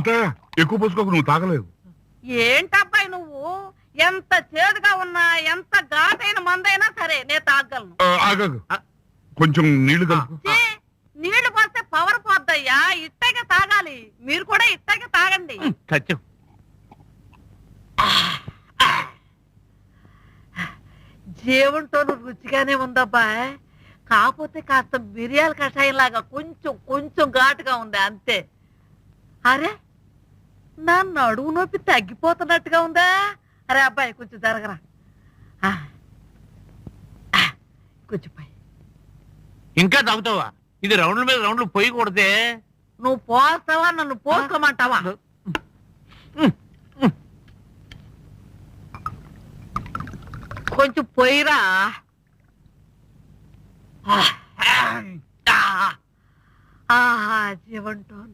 అత్తయ్య ఎక్కువ పోసుకోకు, నువ్వు తాగలేవు. ఏంటబ్బాయి నువ్వు ఎంత చేదుగా ఉన్నా ఎంత ఘాటైన మందైనా సరే నేను తాగలను. ఆగదు, కొంచెం నీళ్లు కలుపు. నీళ్లు పోస్తే పవర్ పోద్దయ్యా, ఇట్టగా తాగాలి. మీరు కూడా ఇట్టగా తాగండి. జీవంతో రుచిగానే ఉందబ్బాయ్, కాకపోతే కాస్త మిరియాల కషాయం లాగా కొంచెం కొంచెం ఘాటుగా ఉంది అంతే. అరే నా నడువు నొప్పి తగ్గిపోతున్నట్టుగా ఉందా? అరే అబ్బాయి కొంచెం జరగరా, కొంచెం పై. ఇంకా తాగుతావా? ఇది రౌండ్ల మీద రౌండ్లు పోయకూడదే. నువ్వు పోస్తావా నన్ను పోసుకోమంటావా? కొంచెం పోయిరా. జీవంటోన్